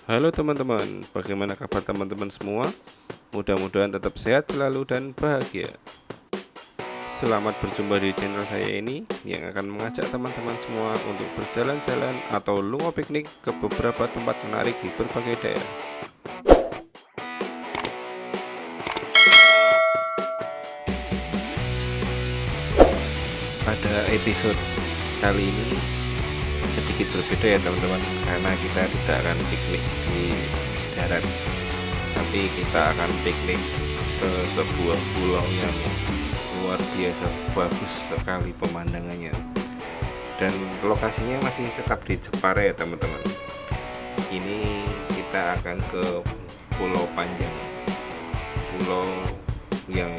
Halo teman-teman, bagaimana kabar teman-teman semua? Mudah-mudahan tetap sehat selalu dan bahagia. Selamat berjumpa di channel saya ini yang akan mengajak teman-teman semua untuk berjalan-jalan atau lungo piknik ke beberapa tempat menarik di berbagai daerah. Pada episode kali ini sedikit berbeda ya teman-teman, karena kita tidak akan piknik di darat, tapi kita akan piknik ke sebuah pulau yang luar biasa bagus sekali pemandangannya, dan lokasinya masih tetap di Jepara ya teman-teman. Ini kita akan ke Pulau Panjang, pulau yang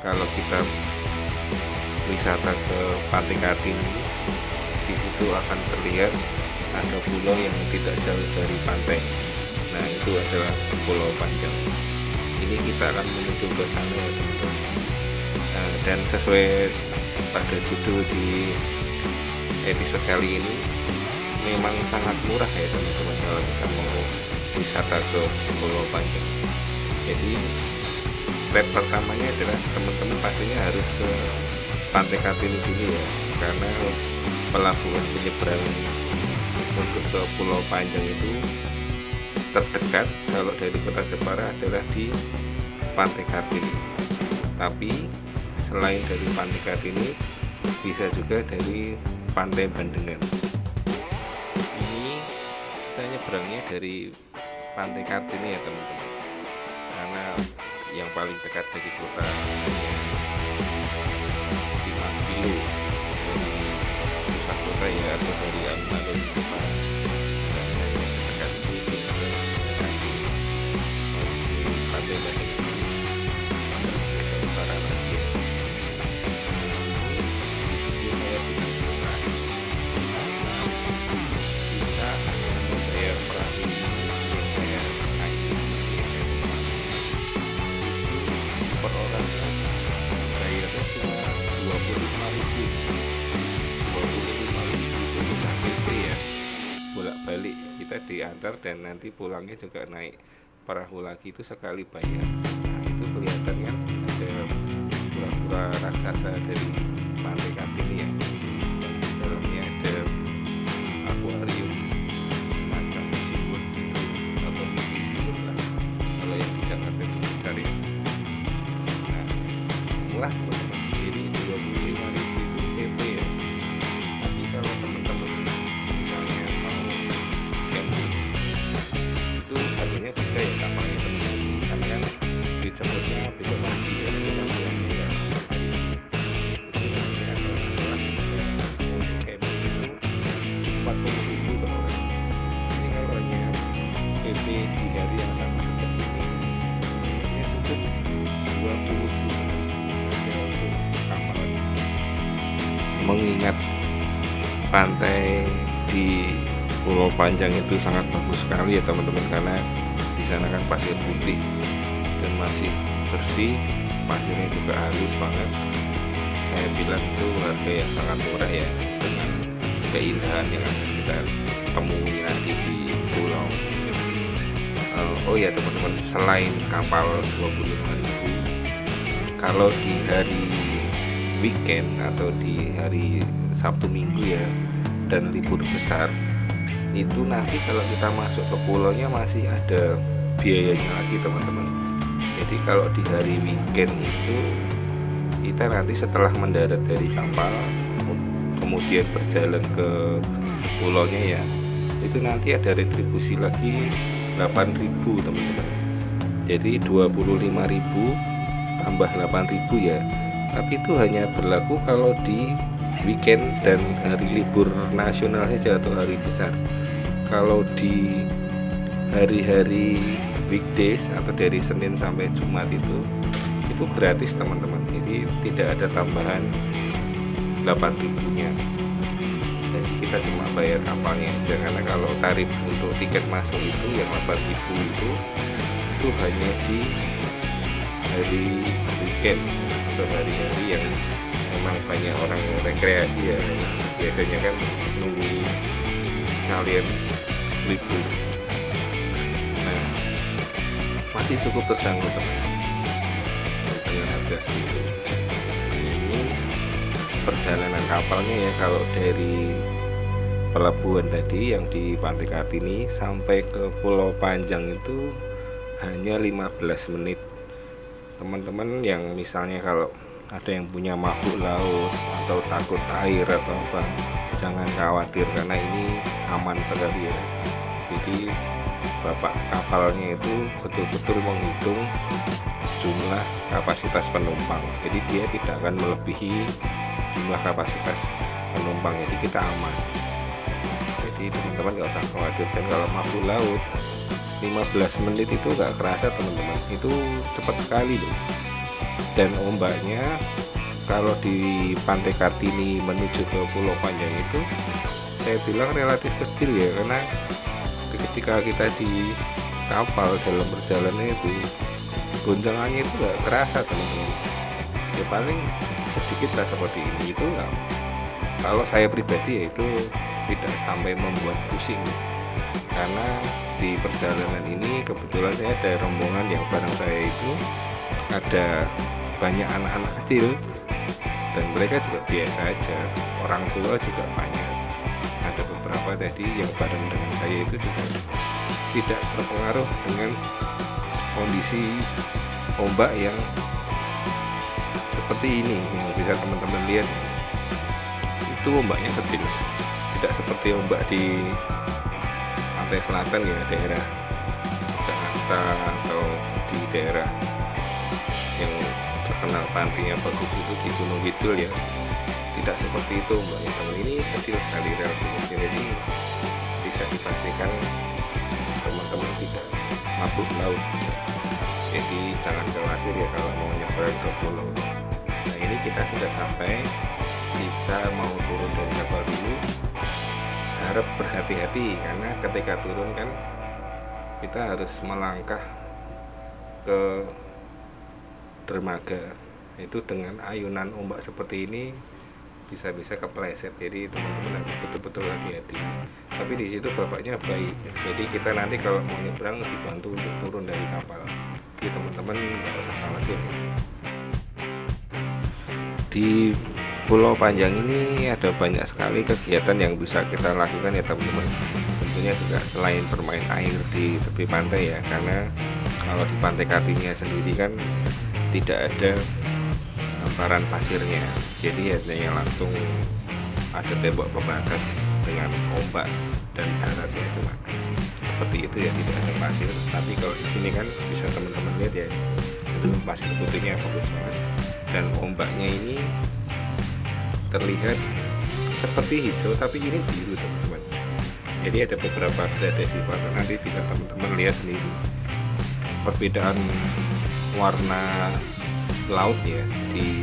kalau kita wisata ke Pantai Kartini, di situ akan terlihat ada pulau yang tidak jauh dari pantai. Nah, itu adalah Pulau Panjang. Ini kita akan menuju ke sana ya teman-teman. Dan sesuai pada judul di episode kali ini, memang sangat murah ya teman-teman kalau kita mau wisata ke Pulau Panjang. Jadi step pertamanya adalah teman-teman pastinya harus ke Pantai Kartini dulu ya, karena pelabuhan penyeberangan untuk ke Pulau Panjang itu terdekat kalau dari kota Jepara adalah di Pantai Kartini. Tapi selain dari Pantai Kartini, bisa juga dari Pantai Bandengan. Ini kita nyebrangnya dari Pantai Kartini ya teman-teman, karena yang paling dekat dari kota 5 kilo dari pusat kota ya, atau dari alun-alun Jepara. Dan hanya sedekat itu mendekati di Pantai Bandengan ini ada utara lagi ya. Di situ saya tidak pernah, karena kita hanya membayar perahu yang saya naik per orang, bayarnya cuma 25.000 itu sudah PP ya, bolak-balik kita diantar dan nanti pulangnya juga naik perahu lagi, itu sekali bayar. Nah, itu kelihatan kan ada pura-pura raksasa dari Pantai Kartini ya, yang di dalamnya ada akuarium semacam seafood gitu, atau mini seafood lah kalau yang di Jakarta itu besar ya. Nah, murah teman-teman, jadi 25.000 itu PP ya. Tapi kalau teman-teman misalnya mau camping, itu harganya beda ya kapalnya teman-teman, karena kan dijemputnya besok pagi ya, kita pulangnya ya besok hari. Itu harganya kalau nggak salah untuk camping itu 40.000 per orang. Ini kalau hanya PP di hari yang sama seperti ini, bayarnya cukup 25.000 saja untuk kapalnya. Mengingat pantai di Pulau Panjang itu sangat bagus sekali ya teman-teman, karena di sana kan pasir putih dan masih bersih, pasirnya juga halus banget. Saya bilang itu harga yang sangat murah ya, dengan keindahan yang akan kita temui nanti di pulau. Oh ya teman-teman, selain kapal 25.000, kalau di hari weekend atau di hari Sabtu Minggu ya, dan libur besar, itu nanti kalau kita masuk ke pulaunya masih ada biayanya lagi teman-teman. Jadi kalau di hari weekend itu kita nanti setelah mendarat dari kapal kemudian berjalan ke pulaunya ya, itu nanti ada retribusi lagi 8.000 teman-teman. Jadi 25.000 tambah 8.000 ya. Tapi itu hanya berlaku kalau di weekend dan hari libur nasional saja atau hari besar. Kalau di hari-hari weekdays atau dari Senin sampai Jumat itu gratis teman-teman. Jadi tidak ada tambahan 8.000-nya. Jadi kita cuma bayar kapalnya aja, karena kalau tarif untuk tiket masuk itu yang 8.000 itu hanya di hari weekend atau hari-hari yang memang banyak orang rekreasi ya. Biasanya kan nunggu kalian libur. masih cukup terjangkau teman, dengan harga segitu. Nah, ini perjalanan kapalnya ya, kalau dari pelabuhan tadi yang di Pantai Kartini sampai ke Pulau Panjang itu hanya 15 menit. Teman-teman yang misalnya kalau ada yang punya mabuk laut atau takut air atau apa, jangan khawatir karena ini aman sekali ya. Jadi bapak kapalnya itu betul-betul menghitung jumlah kapasitas penumpang, jadi dia tidak akan melebihi jumlah kapasitas penumpang, jadi kita aman. Jadi teman-teman gak usah khawatir. Dan kalau mabuk laut 15 menit itu gak kerasa teman-teman, itu cepat sekali loh. Dan ombaknya kalau di Pantai Kartini menuju ke Pulau Panjang itu saya bilang relatif kecil ya, karena ketika kita di kapal dalam perjalanan itu goncangannya itu gak kerasa teman-teman, ya paling sedikit lah seperti ini. Itu gak, kalau saya pribadi ya itu tidak sampai membuat pusing, karena di perjalanan ini kebetulan saya ada rombongan yang bareng saya itu ada banyak anak-anak kecil dan mereka juga biasa aja, orang tua juga banyak. Ada beberapa tadi yang bareng dengan saya itu juga tidak terpengaruh dengan kondisi ombak yang seperti ini yang bisa teman-teman lihat. Itu ombaknya kecil, tidak seperti ombak di pantai selatan ya, daerah Jakarta atau di daerah yang terkenal pantainya bagus itu di Gunung Kidul ya, tidak seperti itu ombaknya. Kalau ini kecil sekali, relatif kecil, jadi bisa dipastikan teman-teman tidak mabuk laut. Jadi jangan khawatir ya kalau mau nyebrang ke pulau. Nah, ini kita sudah sampai, kita mau turun dari kapal dulu. Harap berhati-hati karena ketika turun kan kita harus melangkah ke dermaga. Itu dengan ayunan ombak seperti ini bisa-bisa kepleset, jadi teman-teman harus betul-betul hati-hati. Tapi di situ bapaknya baik, jadi kita nanti kalau mau nyebrang dibantu untuk turun dari kapal. Jadi teman-teman nggak usah khawatir. Di Pulau Panjang ini ada banyak sekali kegiatan yang bisa kita lakukan ya teman-teman. Tentunya juga selain bermain air di tepi pantai ya, karena kalau di Pantai Kartini sendiri kan tidak ada hamparan pasirnya, jadi hanya langsung ada tembok pembatas dengan ombak dan daratnya cuma seperti itu ya, tidak ada pasir. Tapi kalau di sini kan bisa teman-teman lihat ya, itu pasir putihnya bagus banget dan ombaknya ini terlihat seperti hijau tapi ini biru teman-teman. Jadi ada beberapa gradasi warna, nanti bisa teman-teman lihat sendiri perbedaan warna laut ya di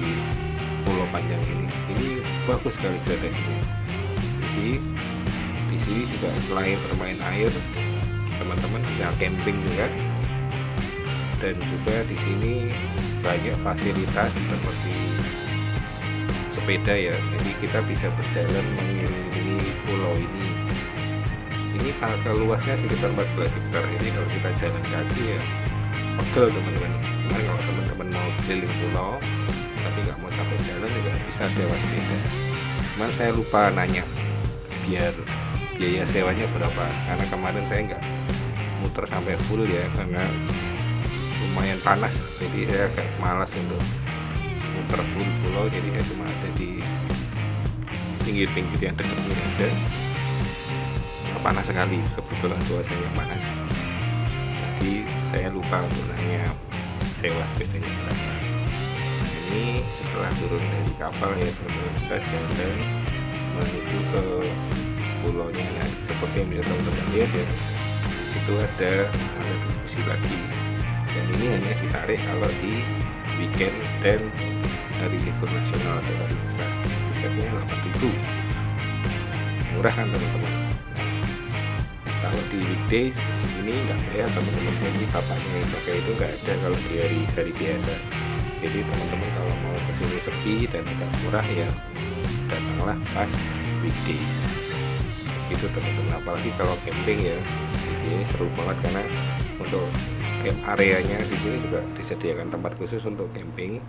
Pulau Panjang ini. Ini bagus sekali gradasinya. Jadi di sini juga selain bermain air, teman-teman bisa camping juga. Dan juga di sini banyak fasilitas seperti sepeda ya. Jadi kita bisa berjalan mengelilingi pulau ini. Ini luasnya sekitar 14 hektar. Jadi kalau kita jalan kaki ya pegel teman-teman. Cuman kalau teman-teman mau keliling pulau tapi nggak mau capek jalan juga bisa sewa sepeda. Cuman saya lupa nanya biaya sewanya berapa, karena kemarin saya nggak muter sampai full ya, karena lumayan panas, jadi saya kayak malas untuk muter full pulau. Jadi saya cuma ada di pinggir-pinggir yang dekat ini aja. Panas sekali, kebetulan cuacanya panas. Jadi saya lupa untuk nanya sewa sepedanya berapa. Ini setelah turun dari kapal ya teman-teman, kita jalan menuju ke pulaunya. Nah, seperti yang bisa teman-teman lihat ya, di situ ada distribusi lagi. Dan ini hanya ditarik kalau di weekend dan hari libur nasional atau hari besar. Tiketnya 8.000, murah kan teman-teman. Kalau di weekdays ini nggak bayar teman-teman, ini bapaknya yang jaga itu nggak ada kalau di hari biasa. Jadi teman-teman kalau mau kesini sepi dan agak murah ya datanglah pas weekdays gitu teman-teman. Apalagi kalau camping ya, ini seru banget karena untuk camp areanya di sini juga disediakan tempat khusus untuk camping.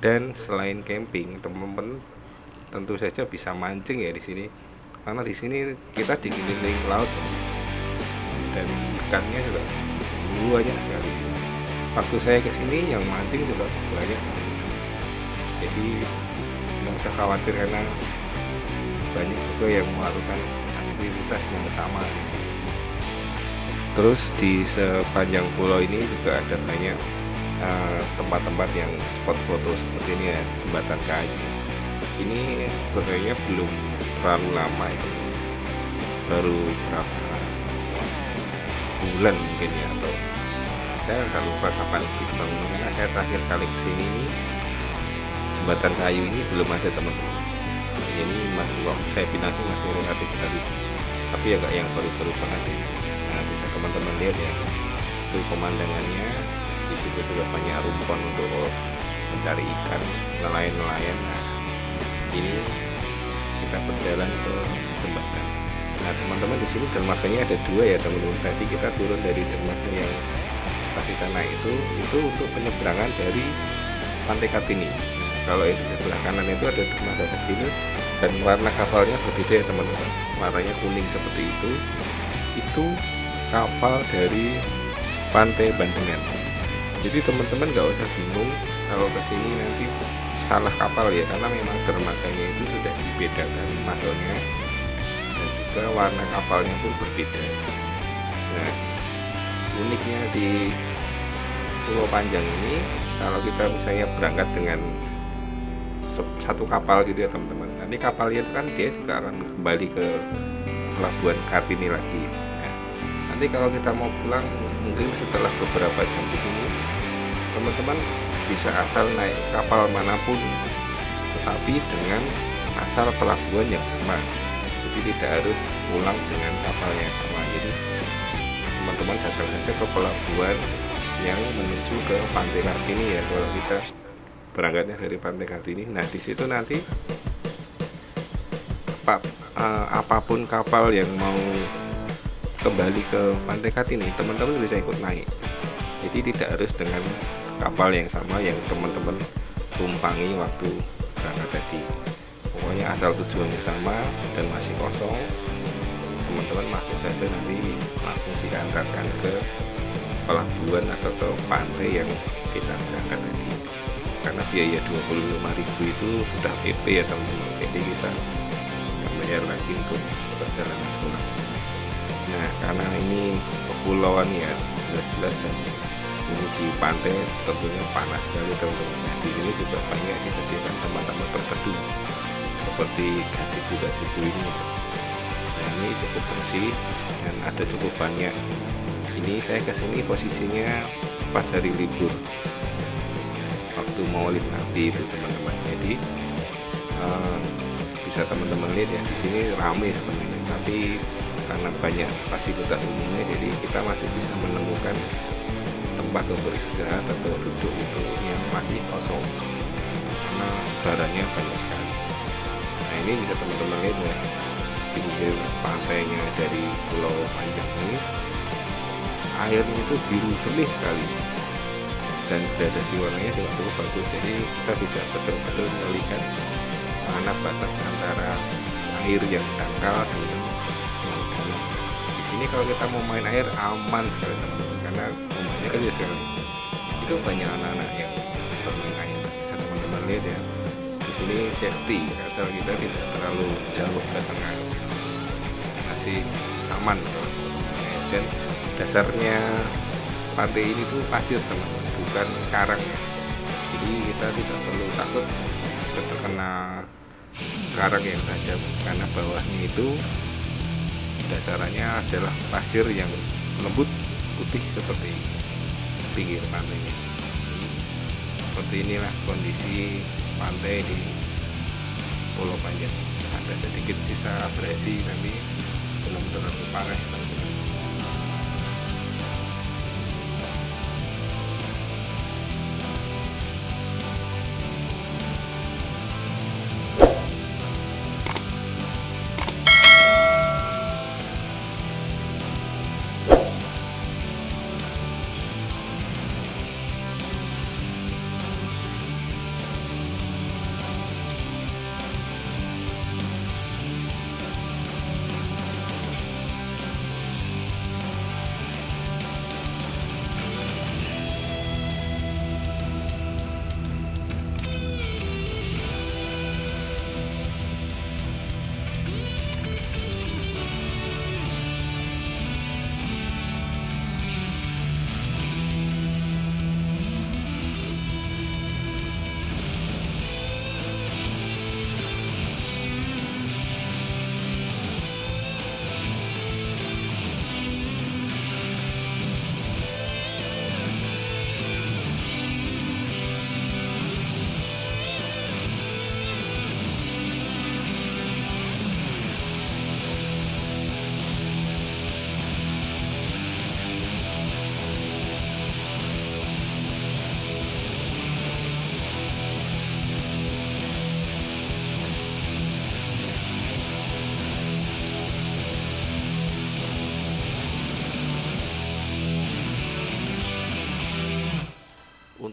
Dan selain camping, teman-teman tentu saja bisa mancing ya di sini, karena di sini kita dikelilingi laut dan ikannya juga banyak sekali di sini. Waktu saya kesini yang mancing juga banyak, jadi nggak usah khawatir karena banyak juga yang melakukan aktivitas yang sama di sini. Terus di sepanjang pulau ini juga ada banyak tempat-tempat yang spot foto seperti ini ya, jembatan kayu. Ini sebenarnya belum terlalu lama ya, baru berapa bulan mungkin ya, atau saya nggak lupa kapan dibangun. Karena saya terakhir kali kesini ini jembatan kayu ini belum ada teman-teman. Ini masih waktu saya pindah sih masih relatif baru, tapi ya nggak yang baru-baru banget sih. Nah, bisa teman-teman lihat ya, itu pemandangannya. Di situ juga banyak rumpon untuk mencari ikan, nelayan-nelayan. Nah, ini kita berjalan ke jembatan. Nah, teman-teman, di sini dermaganya ada dua ya teman-teman. Tadi kita turun dari dermaga yang pasti tanah itu untuk penyeberangan dari Pantai Kartini. Nah, kalau yang di sebelah kanan itu ada dermaga kecil dan warna kapalnya berbeda ya teman-teman. Warnanya kuning seperti itu. Itu kapal dari Pantai Bandengan. Jadi teman-teman nggak usah bingung kalau kesini nanti salah kapal ya, karena memang dermaganya itu sudah dibedakan masuknya dan juga warna kapalnya pun berbeda. Nah, uniknya di Pulau Panjang ini, kalau kita misalnya berangkat dengan satu kapal gitu ya teman-teman, nanti kapalnya itu kan dia juga akan kembali ke pelabuhan Kartini lagi. Nah, nanti kalau kita mau pulang mungkin setelah beberapa jam di sini, teman-teman bisa asal naik kapal manapun, tetapi dengan asal pelabuhan yang sama. Jadi tidak harus pulang dengan kapal yang sama. Jadi teman-teman datang saja ke pelabuhan yang menuju ke Pantai Kartini ya. Kalau kita berangkatnya dari Pantai Kartini, nah di situ nanti apapun kapal yang mau kembali ke Pantai Kartini, teman-teman bisa ikut naik. Jadi tidak harus dengan kapal yang sama yang teman-teman tumpangi waktu berangkat tadi. Pokoknya asal tujuannya sama dan masih kosong, teman-teman masuk saja, nanti langsung diantarkan ke pelabuhan atau ke pantai yang kita berangkat tadi. Karena biaya 25.000 itu sudah PP ya teman-teman, jadi kita nggak bayar lagi untuk perjalanan pulang. Nah, karena ini kepulauan ya jelas-jelas, dan ini di pantai tentunya panas sekali teman-teman. Nah, di sini juga banyak disediakan tempat-tempat berteduh seperti gazebo ini. Nah, ini cukup bersih dan ada cukup banyak. Ini saya kesini posisinya pas hari libur, waktu Maulid Nabi itu teman-teman. Jadi bisa teman-teman lihat ya, di sini ramai sebenarnya, tapi karena banyak fasilitas umumnya, jadi kita masih bisa menemukan tempat untuk istirahat atau duduk itu yang masih kosong karena sebarannya banyak sekali. Nah, ini bisa teman-teman lihat ya, pinggir pantainya dari Pulau Panjang ini, airnya itu biru jernih sekali dan gradasi warnanya juga cukup bagus. Jadi kita bisa betul-betul melihat mana batas antara air yang dangkal dengan yang dalam. Di sini kalau kita mau main air aman sekali teman-teman, karena umumnya kan sekarang itu banyak anak-anak yang bermain air. Bisa teman-teman lihat ya, di sini safety, asal kita tidak terlalu jauh ke tengah, masih aman dan dasarnya pantai ini tuh pasir teman-teman, bukan karang ya. Jadi kita tidak perlu takut terkena karang yang tajam, karena bawahnya itu dasarannya adalah pasir yang lembut putih seperti pinggir pantainya. Seperti inilah kondisi pantai di Pulau Panjang. Ada sedikit sisa abrasi, tapi belum terlalu parah ya teman-teman.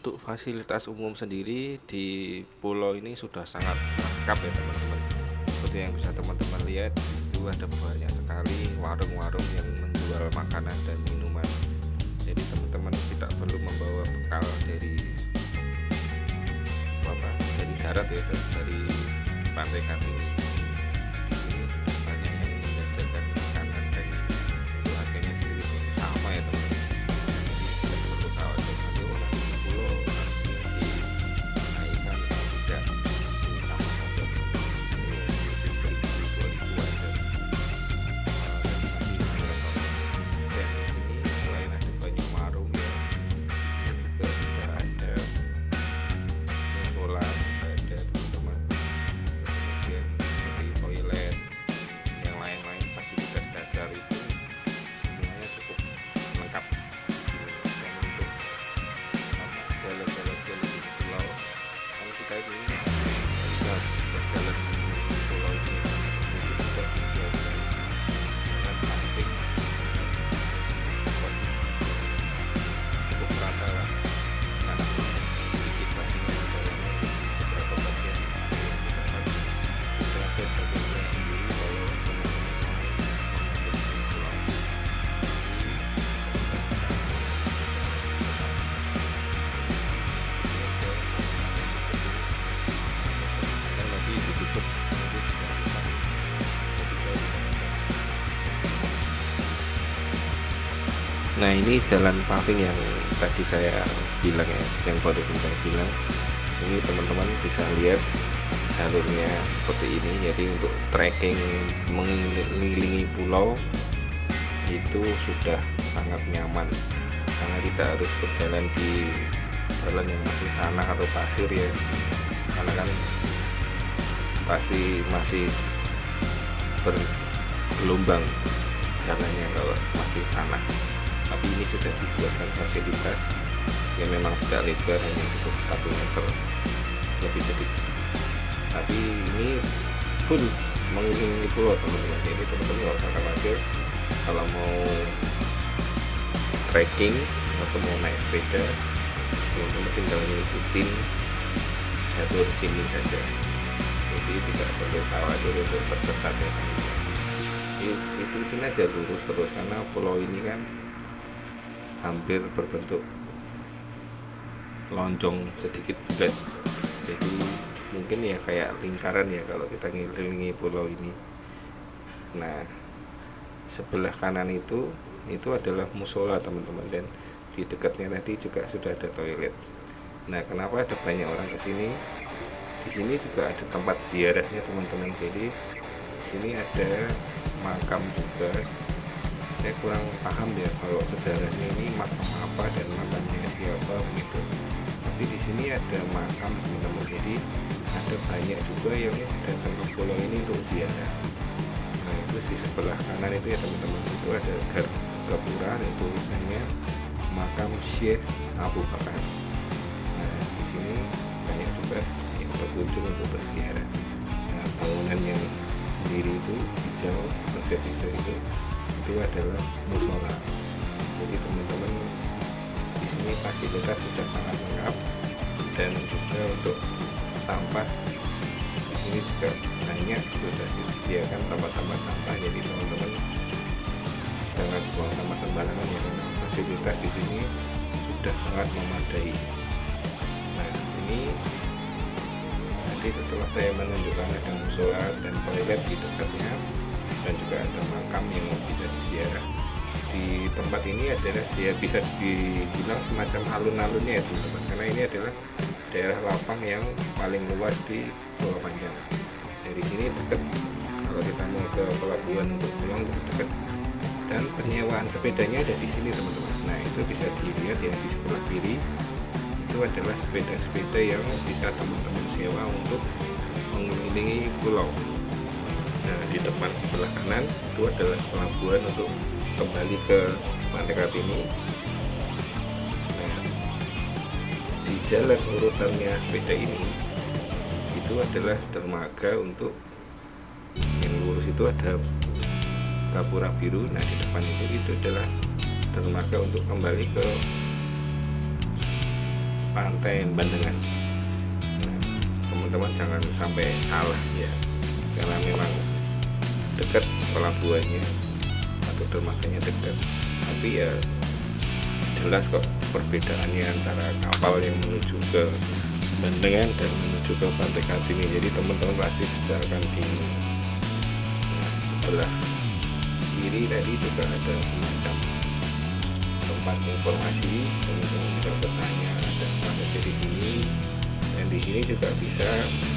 untuk fasilitas umum sendiri di pulau ini sudah sangat lengkap ya teman-teman. Seperti yang bisa teman-teman lihat, itu ada banyak sekali warung-warung yang menjual makanan dan minuman. Jadi teman-teman tidak perlu membawa bekal dari darat ya, dari Pantai Kartini. Ini banyak yang menjajakan makanan dan itu harganya sendiri sama ya teman-teman. Jadi tidak perlu khawatir nanti nanti di pulau nanti dinaikkan atau tidak. Ini sama saja. Ini masih 1.000 aja. Dan masih murah. Dan di sini selain ada banyak warung ya, juga sudah ada musola. Itu semuanya cukup lengkap di sini. Dan untuk jalan-jalan di pulau, kan kita ini bisa berjalan di pulau ini, itu juga dijaga dengan camping cukup rata lah, karena sedikit pastinya jalannya beberapa bagian sudah ada jalurnya sendiri. Kalau nah ini jalan paving yang tadi saya bilang ya, yang baru saya bilang. Ini teman-teman bisa lihat jalurnya seperti ini. Jadi untuk trekking mengelilingi pulau itu sudah sangat nyaman, karena tidak harus berjalan di jalan yang masih tanah atau pasir ya, karena kan pasti masih bergelombang jalannya kalau masih tanah. Tapi ini sudah dibuatkan fasilitas yang memang tidak lebar, hanya cukup 1 meter lebih sedikit. Tapi ini full mengelilingi pulau teman-teman. Jadi teman-teman nggak usah khawatir kalau mau trekking atau mau naik sepeda, teman-teman tinggal ngikutin jalur sini saja. Jadi tidak perlu khawatir untuk tersesat ya teman-teman. Ikutin aja lurus terus, karena pulau ini kan hampir berbentuk lonjong sedikit bulat. Jadi mungkin ya kayak lingkaran ya kalau kita ngelilingi pulau ini. Nah, sebelah kanan itu adalah musola teman-teman, dan di dekatnya tadi juga sudah ada toilet. Nah, kenapa ada banyak orang kesini? Di sini juga ada tempat ziarahnya teman-teman. Jadi di sini ada makam juga. Saya kurang paham ya kalau sejarahnya ini makam apa dan makamnya siapa begitu. Tapi di sini ada makam teman-teman. Jadi ada banyak juga yang datang ke pulau ini untuk ziarah. Nah, itu di sebelah kanan itu ya teman-teman, itu ada gapura dan tulisannya makam Syekh Abu Bakar. Nah, di sini banyak juga yang berkunjung untuk berziarah. Nah, bangunan yang sendiri itu hijau, cat hijau itu adalah musola. Jadi teman-teman, di sini fasilitas sudah sangat lengkap, dan juga untuk sampah di sini juga banyak sudah disediakan tempat-tempat sampah. Jadi teman-teman jangan buang sampah sembarangan ya, karena fasilitas di sini sudah sangat memadai. Nah, ini nanti setelah saya menunjukkan ada musola dan toilet di dekatnya, dan juga ada makam yang bisa diziarah. Di tempat ini adalah ya bisa dibilang semacam alun-alunnya ya teman-teman, karena ini adalah daerah lapang yang paling luas di Pulau Panjang. Dari sini dekat, kalau kita mau ke pelabuhan untuk pulang itu dekat, dan penyewaan sepedanya ada di sini teman-teman. Nah, itu bisa dilihat ya di sebelah kiri, itu adalah sepeda-sepeda yang bisa teman-teman sewa untuk mengelilingi pulau. Nah, di depan sebelah kanan itu adalah pelabuhan untuk kembali ke Pantai Kartini. Nah, di jalan urutannya sepeda ini itu adalah dermaga untuk yang lurus itu ada gapura biru. Nah, di depan itu adalah dermaga untuk kembali ke pantai Bandengan. Nah, teman-teman jangan sampai salah ya, karena memang dekat pelabuhannya atau dermaganya dekat, tapi ya jelas kok perbedaannya antara kapal yang menuju ke Bandengan dan menuju ke Pantai Kartini. Jadi teman-teman pasti bisa akan bingung. Nah, sebelah kiri tadi juga ada semacam tempat informasi, teman-teman bisa bertanya ada apa saja di sini. Dan di sini juga bisa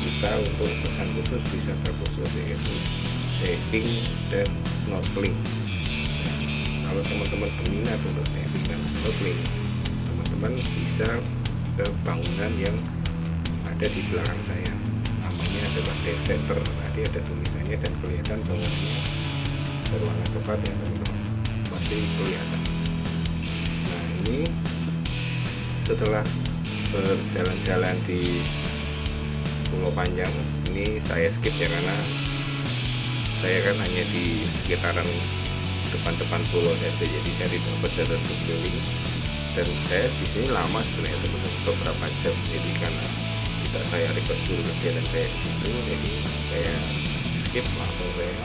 kita untuk pesan khusus, wisata khusus, yaitu diving dan snorkeling. Kalau teman-teman berminat untuk diving dan snorkeling, teman-teman bisa ke bangunan yang ada di belakang saya. Namanya adalah dive center. Tadi ada tulisannya dan kelihatan bangunannya berwarna coklat ya teman-teman, masih kelihatan. Nah, ini setelah berjalan-jalan di Pulau Panjang, ini saya skip ya, karena saya kan hanya di sekitaran depan-depan pulau saja, jadi saya tidak berjalan berkeliling. Dan saya di sini lama sebenarnya teman-teman, beberapa jam. Jadi karena tidak saya record dulu kegiatan saya di situ, jadi saya skip, langsung saya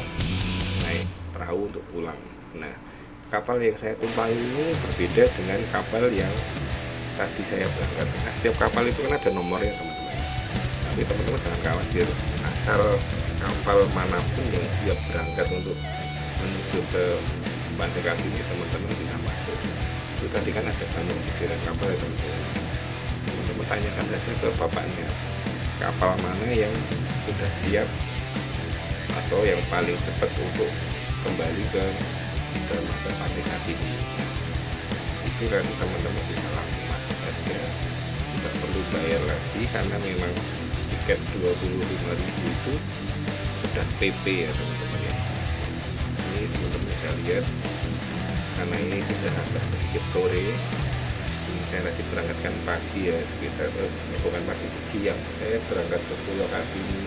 naik perahu untuk pulang. Nah, kapal yang saya tumpangi ini berbeda dengan kapal yang tadi saya berangkat. Nah, setiap kapal itu kan ada nomornya teman-teman. Tapi teman-teman jangan khawatir, asal kapal manapun yang siap berangkat untuk menuju ke Pantai Kartini, teman-teman bisa masuk. Itu tadi kan ada banyak cicilan kapal ya teman-teman. Teman-teman tanyakan saja ke bapaknya, kapal mana yang sudah siap atau yang paling cepat untuk kembali ke dermaga Pantai Kartini. Itu kan teman-teman bisa langsung masuk saja, tidak perlu bayar lagi, karena memang tiket 25.000 itu sudah PP ya teman-teman ya. Ini teman-teman bisa lihat, karena ini sudah agak sedikit sore. Ini saya tadi berangkatkan pagi ya, sekitar bukan pagi sih, siang. Saya berangkat ke Pulau Kartini,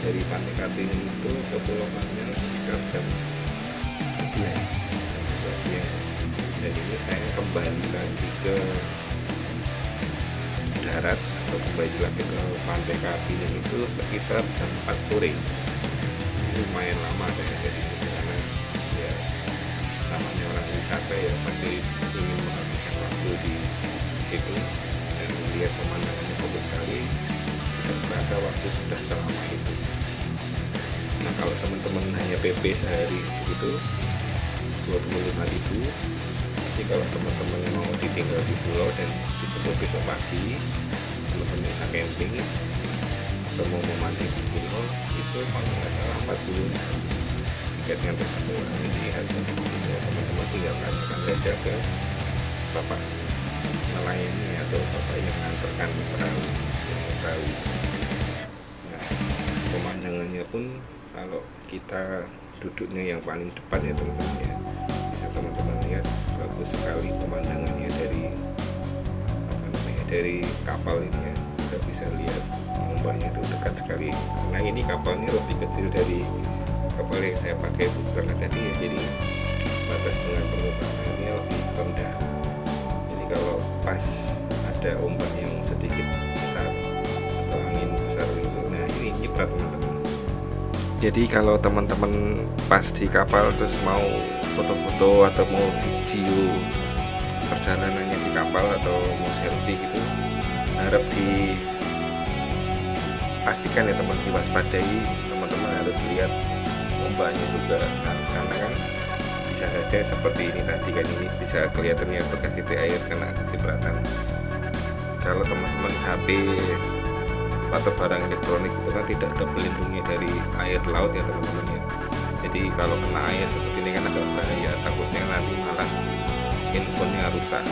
dari Pantai Kartini itu ke Pulau Panjang sekitar jam 11 siang. Dan ini saya kembali lagi ke darat atau kembali lagi ke Pantai Kartini itu sekitar jam 4 sore. Lumayan lama saya ada di sini, karena ya namanya orang wisata ya pasti ingin menghabiskan waktu di situ dan melihat pemandangannya bagus sekali. Tidak terasa waktu sudah selama itu. Nah, kalau teman-teman hanya PP sehari itu 25.000. Tapi kalau teman-teman mau ditinggal di pulau dan dijemput besok pagi, teman-teman bisa camping atau mau memancing di pulau, itu kalau nggak salah 40 tiketnya untuk satu orang. Jadi harga itu teman-teman tinggal tanyakan saja ke bapak melayani atau bapak yang mengantarkan perahu. Nah, pemandangannya pun kalau kita duduknya yang paling depan ya teman-teman ya, bisa teman-teman lihat bagus sekali pemandangannya dari kapal ini ya. Kita bisa lihat ombaknya itu dekat sekali, karena ini kapalnya lebih kecil dari kapal yang saya pakai itu berangkat tadi ya. Jadi batas dengan permukaan airnya lebih rendah. Jadi kalau pas ada ombak yang sedikit besar atau angin besar itu, nah ini nyiprat teman-teman. Jadi kalau teman-teman pas di kapal terus mau foto-foto atau mau video perjalanannya di kapal atau mau selfie gitu, harap dipastikan ya teman, diwaspadai. Teman-teman harus lihat ombaknya juga, nah, karena kan bisa saja seperti ini tadi kan, ini bisa kelihatannya bekas titik air kena cipratan. Kalau teman-teman HP atau barang elektronik itu kan tidak ada pelindungnya dari air laut ya teman-teman ya. Jadi kalau kena air seperti ini kan agak bahaya, takutnya nanti malah handphonenya rusak.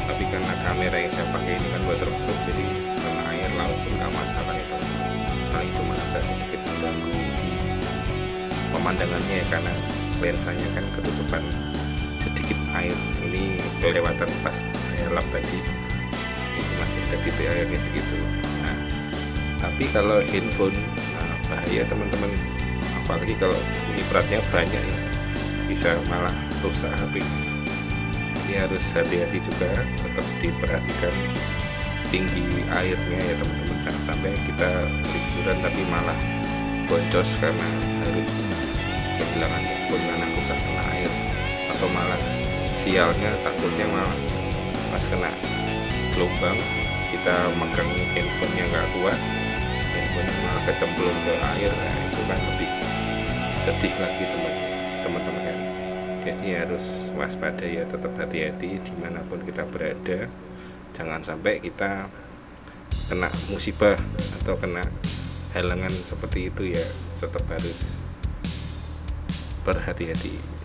Tapi karena kamera yang saya pakai ini kan waterproof, jadi kena air laut pun nggak masalah ya teman-teman. Paling cuma agak sedikit mengganggu di pemandangannya ya, karena lensanya kan ketutupan sedikit air. Ini kelewatan pas saya lap tadi, ini masih ada titik airnya segitu. Nah, tapi kalau handphone, nah bahaya teman-teman, apalagi kalau nyipratnya banyak ya, bisa malah rusak HP. Ini harus hati-hati juga, tetap diperhatikan tinggi airnya ya teman-teman. Jangan sampai kita liburan tapi malah boncos karena harus kehilangan handphone karena rusak kena air, atau malah sialnya takutnya malah pas kena gelombang kita megang handphonenya nggak kuat, handphone malah kecemplung ke air. Nah, itu kan lebih sedih lagi teman-teman kan. Jadi harus waspada ya, tetap hati-hati dimanapun kita berada. Jangan sampai kita kena musibah atau kena halangan seperti itu ya, tetap harus berhati-hati.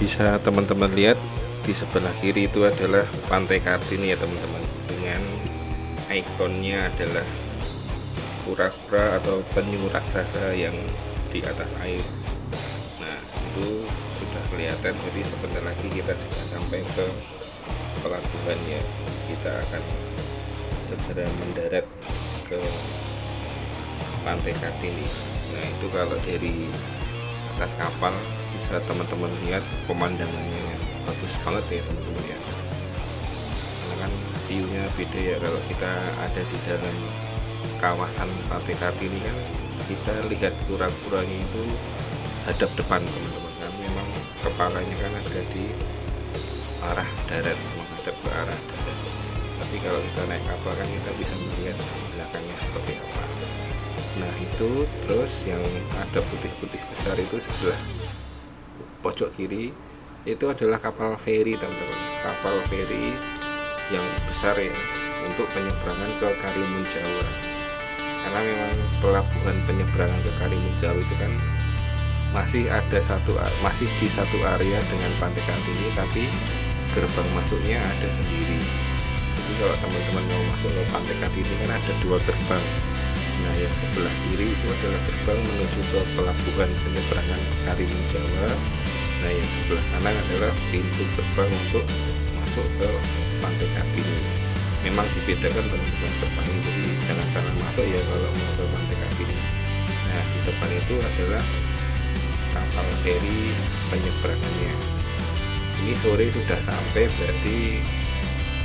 Bisa teman-teman lihat di sebelah kiri itu adalah Pantai Kartini ya teman-teman, dengan ikonnya adalah kura-kura atau penyu raksasa yang di atas air. Nah, itu sudah kelihatan, jadi sebentar lagi kita sudah sampai ke pelabuhan ya. Kita akan segera mendarat ke Pantai Kartini. Nah, itu kalau dari atas kapal bisa teman-teman lihat pemandangannya bagus banget ya teman-teman ya. Nah, kan view-nya beda ya. Kalau kita ada di dalam kawasan Pantai Kartini kan kita lihat kura-kuranya itu hadap depan teman-teman, kan memang kepalanya kan ada di arah darat, menghadap ke arah darat. Tapi kalau kita naik kapal kan kita bisa melihat belakangnya seperti apa. Nah itu, terus yang ada putih-putih besar itu sebelah pojok kiri itu adalah kapal feri teman-teman, kapal feri yang besar ya untuk penyeberangan ke Karimun Jawa. Karena memang pelabuhan penyeberangan ke Karimun Jawa itu kan masih di satu area dengan Pantai Kartini, tapi gerbang masuknya ada sendiri. Jadi kalau teman-teman mau masuk ke Pantai Kartini kan ada 2 gerbang. Nah yang sebelah kiri itu adalah gerbang menuju ke pelabuhan penyeberangan Karimun Jawa. Nah yang sebelah kanan adalah pintu gerbang untuk masuk ke Pantai Kartini. Memang dibedakan teman-teman gerbangnya, jadi jangan salah masuk ya kalau mau ke Pantai Kartini. Nah di depan itu adalah kapal feri penyeberangannya. Ini sore sudah sampai, berarti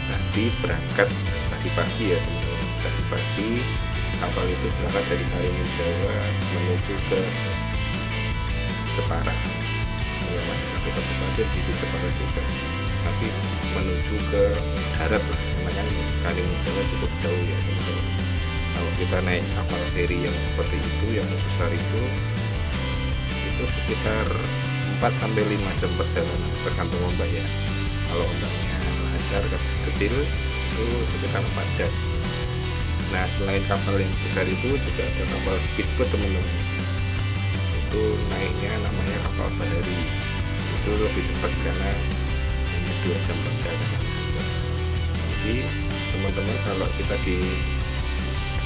tadi berangkat tadi pagi ya teman-teman. Tadi pagi kapal itu berangkat dari Karimun Jawa menuju ke Jepara. Ya masih satu kabupaten di Jepara juga, tapi menuju ke darat lah, karena kan Karimun Jawa cukup jauh ya teman-teman. Kalau kita naik kapal feri yang seperti itu, yang besar itu sekitar 4-5 jam perjalanan tergantung ombak ya. Kalau ombaknya lancar kecil itu sekitar 4 jam. Nah selain kapal yang besar itu juga ada kapal speedboat teman-teman. Itu naiknya namanya kapal bahari. Itu lebih cepat karena hanya 2 jam perjalanan saja. Jadi teman-teman kalau kita di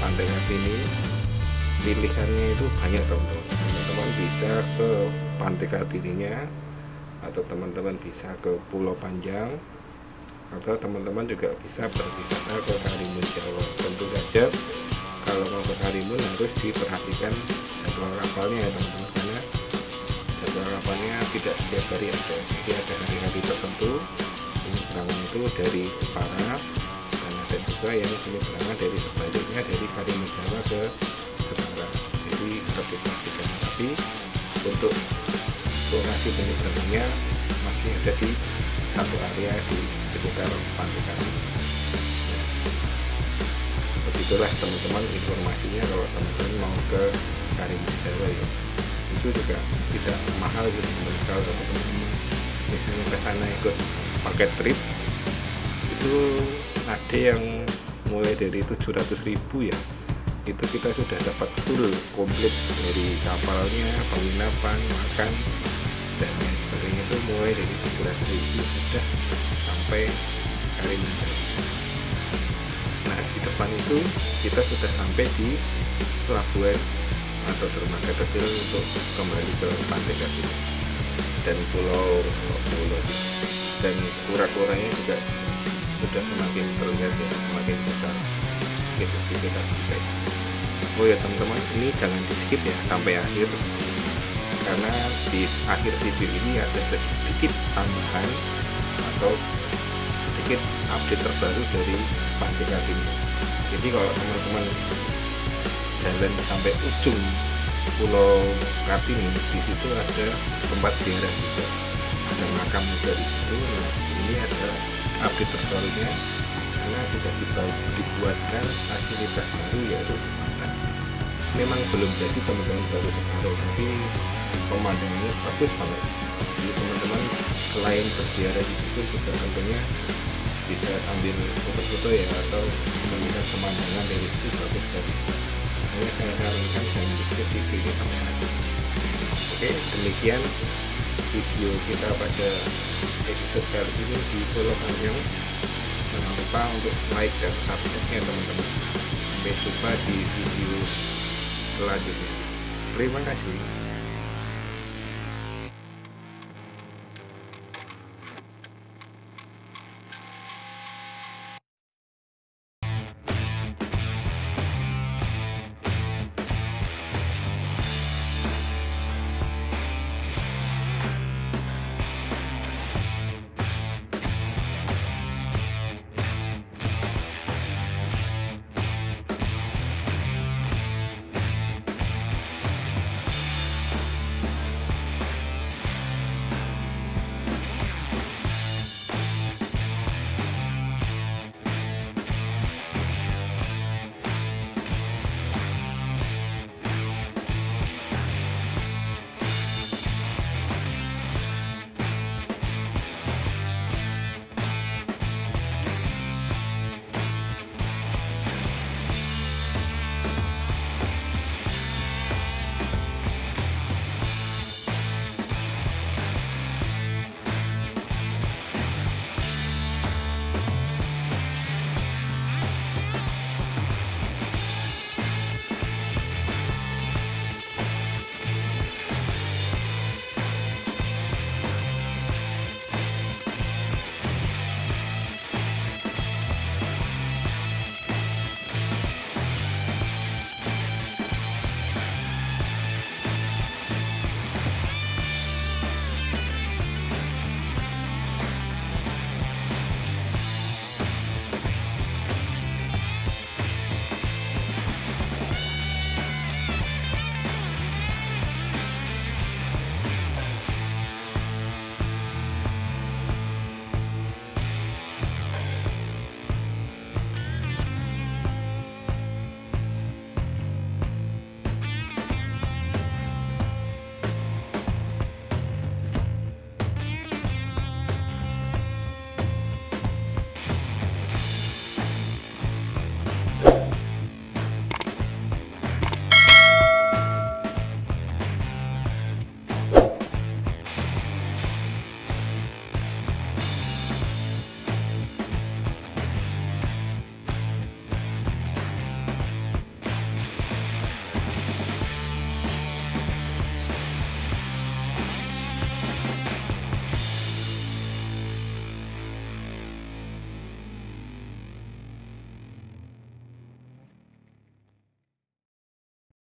Pantai Kartini pilihannya itu banyak teman-teman. Teman-teman bisa ke Pantai Kartininya, atau teman-teman bisa ke Pulau Panjang, atau teman-teman juga bisa berwisata ke Karimun Jawa. Tentu saja kalau mau ke Karimun harus diperhatikan jadwal kapalnya ya teman-teman, karena jadwal kapalnya tidak setiap hari ada. Jadi ada hari-hari tertentu penyeberangan itu dari Jepara, dan ada juga yang penyeberangan dari sebaliknya dari Karimun Jawa ke Jepara. Jadi harus diperhatikan. Tapi untuk lokasi penyeberangannya masih ada di satu area di sekitar Pantai Kartini. Begitulah teman-teman informasinya kalau teman-teman mau ke Karimun Jawa ya. Itu juga tidak mahal gitu teman-teman. Kalau teman-teman misalnya ke sana ikut paket trip itu ada yang mulai dari 700.000 ya. Itu kita sudah dapat full komplit dari kapalnya, penginapan, makan, dan lain sebagainya. Itu mulai dari 700.000 sudah sampai Karimun Jawa. Nah di depan itu kita sudah sampai di pelabuhan atau dermaga kecil untuk kembali ke Pantai Kartini dan pulau sih. Dan kura-kuranya juga sudah semakin terlihat ya, semakin besar. Oke, kita sampai. Oh ya teman-teman, ini jangan di skip ya sampai akhir, karena di akhir video ini ada sedikit tambahan atau sedikit update terbaru dari Pantai Kartini. Jadi kalau teman-teman jalan sampai ujung Pulau Kartini, di situ ada tempat ziarah juga, ada makam juga di situ. Nah, ini ada update terbarunya karena sudah dibuatkan fasilitas baru yaitu jembatan. Memang belum jadi teman-teman, baru separuh, tapi pemandangannya bagus banget. Jadi teman-teman selain berziarah di situ juga tentunya bisa sambil foto-foto ya, atau melihat pemandangan dari situ bagus sekali. Makanya saya sarankan jangan di skip video ini sampai akhir. Oke, demikian video kita pada episode kali ini di Pulau Panjang. Jangan lupa untuk like dan subscribe-nya teman-teman. Sampai jumpa di video selanjutnya. Terima kasih.